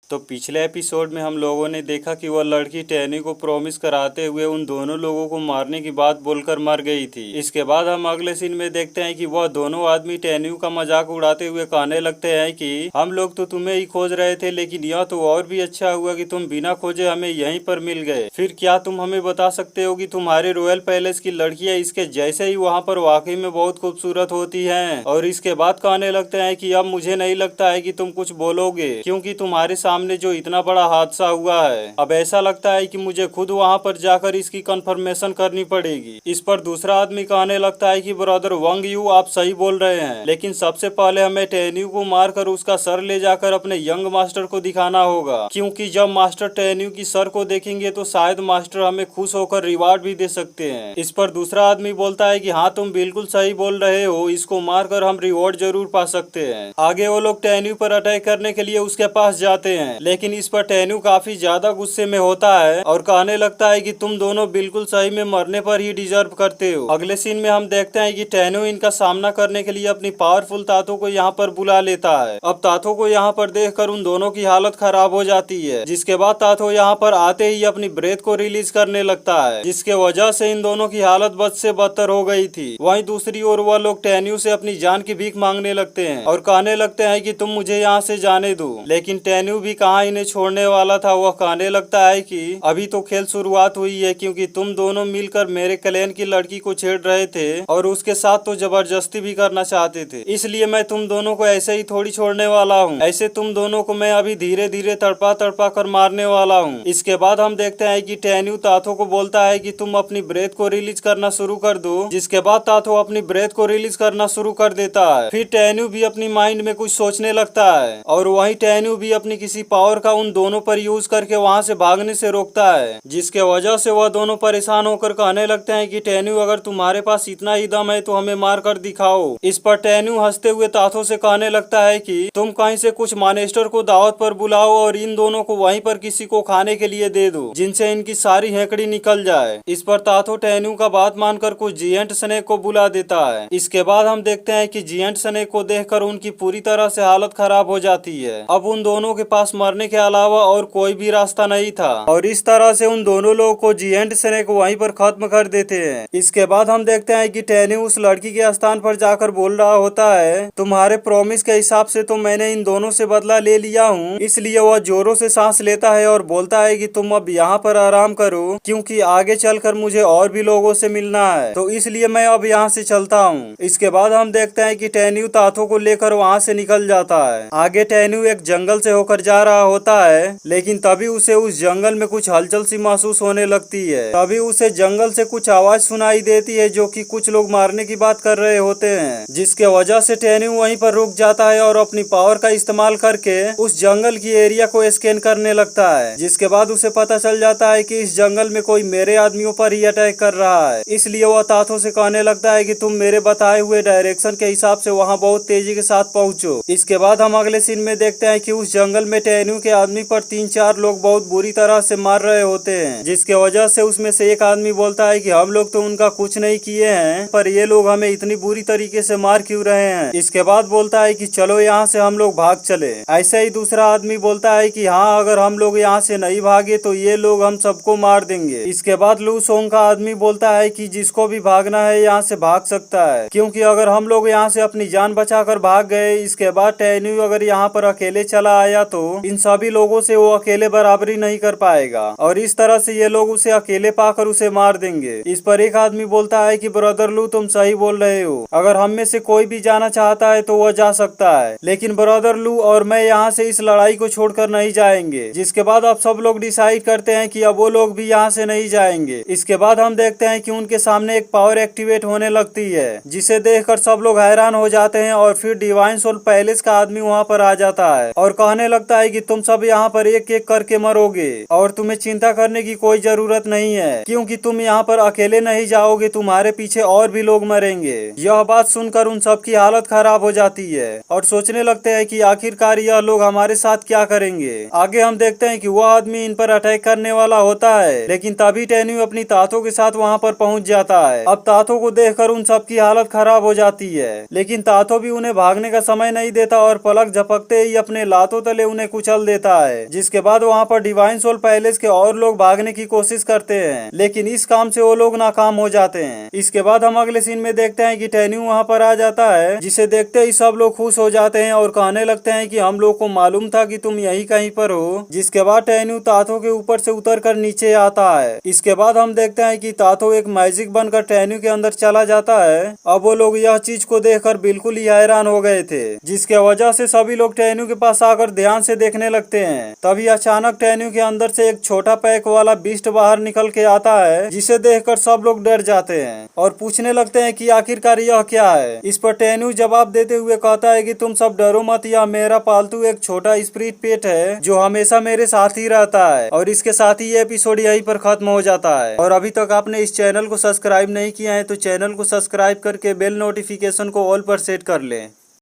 तो पिछले एपिसोड में हम लोगों ने देखा कि वह लड़की टैनी को प्रॉमिस कराते हुए उन दोनों लोगों को मारने की बात बोलकर मर गई थी। इसके बाद हम अगले सीन में देखते हैं कि वह दोनों आदमी टैनी का मजाक उड़ाते हुए कहने लगते हैं कि हम लोग तो तुम्हें ही खोज रहे थे, लेकिन यह तो और भी अच्छा हुआ कि तुम बिना खोजे हमें यहीं पर मिल गए। फिर क्या तुम हमें बता सकते हो कि तुम्हारे रॉयल पैलेस की लड़कियां इसके जैसे ही वहाँ पर वाकई में बहुत खूबसूरत होती है? और इसके बाद कहने लगते हैं कि अब मुझे नहीं लगता है कि तुम कुछ बोलोगे, क्योंकि तुम्हारे सामने जो इतना बड़ा हादसा हुआ है, अब ऐसा लगता है कि मुझे खुद वहां पर जाकर इसकी कंफर्मेशन करनी पड़ेगी। इस पर दूसरा आदमी कहने लगता है कि ब्रदर वंग यू, आप सही बोल रहे हैं, लेकिन सबसे पहले हमें टेन्यू को मारकर उसका सर ले जाकर अपने यंग मास्टर को दिखाना होगा, क्योंकि जब मास्टर टेन्यू की सर को देखेंगे तो शायद मास्टर हमें खुश होकर रिवार्ड भी दे सकते हैं। इस पर दूसरा आदमी बोलता है कि हाँ तुम बिल्कुल सही बोल रहे हो, इसको मारकर हम रिवॉर्ड जरूर पा सकते हैं। आगे वो लोग टेन्यू पर अटैक करने के लिए उसके पास जाते हैं, लेकिन इस पर टैन्यू काफी ज्यादा गुस्से में होता है और कहने लगता है कि तुम दोनों बिल्कुल सही में मरने पर ही डिजर्व करते हो। अगले सीन में हम देखते हैं कि टैन्यू इनका सामना करने के लिए अपनी पावरफुल तातो को यहाँ पर बुला लेता है। अब तातो को यहाँ पर देखकर उन दोनों की हालत खराब हो जाती है, जिसके बाद तातो यहाँ पर आते ही अपनी ब्रेथ को रिलीज करने लगता है, जिसके वजह से इन दोनों की हालत बद से बदतर हो गई थी। वहीं दूसरी ओर वह लोग टैन्यू से अपनी जान की भीख मांगने लगते हैं और कहने लगते हैं कि तुम मुझे यहाँ से जाने दो, लेकिन टैन्यू भी कहाँ इन्हें छोड़ने वाला था। वह कहने लगता है कि अभी तो खेल शुरुआत हुई है, क्योंकि तुम दोनों मिलकर मेरे क्लैन की लड़की को छेड़ रहे थे और उसके साथ तो जबरदस्ती भी करना चाहते थे, इसलिए मैं तुम दोनों को ऐसे ही थोड़ी छोड़ने वाला हूँ। ऐसे तुम दोनों को मैं अभी धीरे धीरे तड़पा तड़पा कर मारने वाला हूँ। इसके बाद हम देखते हैं कि टैन्यू ताथो को बोलता है कि तुम अपनी ब्रेथ को रिलीज करना शुरू कर दो, जिसके बाद ताथो अपनी ब्रेथ को रिलीज करना शुरू कर देता है। फिर टैन्यू भी अपनी माइंड में कुछ सोचने लगता है और वही टैन्यू भी अपनी किसी पावर का उन दोनों पर यूज करके वहां से भागने से रोकता है, जिसके वजह से वह दोनों परेशान होकर कहने लगते हैं कि टैन्यू अगर तुम्हारे पास इतना ही दम है तो हमें मार कर दिखाओ। इस पर टैन्यू हंसते हुए ताथो से कहने लगता है कि तुम कहीं से कुछ मानेस्टर को दावत पर बुलाओ और इन दोनों को वहीं पर किसी को खाने के लिए दे दो, जिनसे इनकी सारी हेकड़ी निकल जाए। इस पर ताथो टैन्यू का बात मानकर कुछ जियंट स्नेक को बुला देता है। इसके बाद हम देखते हैं कि जियंट स्नेक को देखकर उनकी पूरी तरह से हालत खराब हो जाती है। अब उन दोनों के पास मरने के अलावा और कोई भी रास्ता नहीं था और इस तरह से उन दोनों लोगों को जियंट स्नेक वहीं पर खत्म कर देते हैं। इसके बाद हम देखते हैं कि टैन्यू उस लड़की के स्थान पर जाकर बोल रहा होता है, तुम्हारे प्रॉमिस के हिसाब से तो मैंने इन दोनों से बदला ले लिया हूँ। इसलिए वह जोरों से सांस लेता है और बोलता है कि तुम अब यहाँ पर आराम करो, क्योंकि आगे चलकर मुझे और भी लोगों से मिलना है, तो इसलिए मैं अब यहाँ से चलता हूँ। इसके बाद हम देखते हैं कि टैन्यू ताथो को लेकर वहाँ से निकल जाता है। आगे टैन्यू एक जंगल से होकर जा रहा होता है, लेकिन तभी उसे उस जंगल में कुछ हलचल सी महसूस होने लगती है। तभी उसे जंगल से कुछ आवाज सुनाई देती है जो कि कुछ लोग मारने की बात कर रहे होते हैं, जिसके वजह से टैन्यू वहीं पर रुक जाता है और अपनी पावर का इस्तेमाल करके उस जंगल की एरिया को स्कैन करने लगता है, जिसके बाद उसे पता चल जाता है कि इस जंगल में कोई मेरे आदमियों पर ही अटैक कर रहा है। इसलिए वह ताथो से कहने लगता है कि तुम मेरे बताए हुए डायरेक्शन के हिसाब से वहाँ बहुत तेजी के साथ पहुँचो। इसके बाद हम अगले सीन में देखते हैं कि उस जंगल में टैन्यू के आदमी पर 3-4 लोग बहुत बुरी तरह से मार रहे होते हैं, जिसके वजह से उसमें से एक आदमी बोलता है कि हम लोग तो उनका कुछ नहीं किए हैं, पर ये लोग हमें इतनी बुरी तरीके से मार क्यों रहे हैं। इसके बाद बोलता है कि चलो यहाँ से हम लोग भाग चले। ऐसे ही दूसरा आदमी बोलता है कि हाँ, अगर हम लोग यहाँ से नहीं भागे तो ये लोग हम सबको मार देंगे। इसके बाद लू सोंग का आदमी बोलता है कि जिसको भी भागना है यहाँ से भाग सकता है, क्योंकि अगर हम लोग यहाँ से अपनी जान बचाकर भाग गए, इसके बाद टैन्यू अगर यहाँ पर अकेले चला आया तो इन सभी लोगों से वो अकेले बराबरी नहीं कर पाएगा और इस तरह से ये लोग उसे अकेले पाकर उसे मार देंगे। इस पर एक आदमी बोलता है कि ब्रदर लू, तुम सही बोल रहे हो, अगर हम में से कोई भी जाना चाहता है तो वह जा सकता है, लेकिन ब्रदर लू और मैं यहाँ से इस लड़ाई को छोड़कर नहीं जाएंगे। जिसके बाद अब सब लोग डिसाइड करते हैं कि अब वो लोग भी यहाँ से नहीं जाएंगे। इसके बाद हम देखते हैं कि उनके सामने एक पावर एक्टिवेट होने लगती है, जिसे देखकर सब लोग हैरान हो जाते हैं और फिर डिवाइन सोल पैलेस का आदमी वहाँ पर आ जाता है और कहने लगता है कि तुम सब यहाँ पर एक एक करके मरोगे और तुम्हें चिंता करने की कोई जरूरत नहीं है, क्योंकि तुम यहाँ पर अकेले नहीं जाओगे, तुम्हारे पीछे और भी लोग मरेंगे। यह बात सुनकर उन सब की हालत खराब हो जाती है और सोचने लगते हैं कि आखिरकार यह लोग हमारे साथ क्या करेंगे। आगे हम देखते हैं कि वह आदमी इन पर अटैक करने वाला होता है, लेकिन तभी टैन्यू अपनी ताथो के साथ वहाँ पर पहुँच जाता है। अब ताथो को देखकर उन सब की हालत खराब हो जाती है, लेकिन ताथो भी उन्हें भागने का समय नहीं देता और पलक झपकते ही अपने लातों तले उन्हें कुचल देता है। जिसके बाद वहाँ पर डिवाइन सोल पैलेस के और लोग भागने की कोशिश करते हैं, लेकिन इस काम से वो लोग नाकाम हो जाते हैं। इसके बाद हम अगले सीन में देखते हैं कि टैन्यू वहाँ पर आ जाता है, जिसे देखते ही सब लोग खुश हो जाते हैं और कहने लगते हैं कि हम लोग को मालूम था कि तुम यही कहीं पर हो। जिसके बाद टैन्यू ताथो के ऊपर से उतर कर नीचे आता है। इसके बाद हम देखते हैं कि ताथो एक मैजिक बनकर टैन्यू के अंदर चला जाता है। अब वो लोग यह चीज को देखकर बिल्कुल ही हैरान हो गए थे, जिसके वजह से सभी लोग टैन्यू के पास आकर ध्यान से देखने लगते हैं। तभी अचानक टैन्यू के अंदर से एक छोटा पैक वाला बीस्ट बाहर निकल के आता है, जिसे देखकर सब लोग डर जाते हैं और पूछने लगते हैं कि आखिरकार यह क्या है। इस पर टैन्यू जवाब देते हुए कहता है कि तुम सब डरो मत, यह मेरा पालतू एक छोटा स्पिरिट पेट है जो हमेशा मेरे साथ ही रहता है। और इसके साथ ही ये एपिसोड यहीं पर खत्म हो जाता है। और अभी तक आपने इस चैनल को सब्सक्राइब नहीं किया है तो चैनल को सब्सक्राइब करके बेल नोटिफिकेशन को ऑल पर सेट कर लें।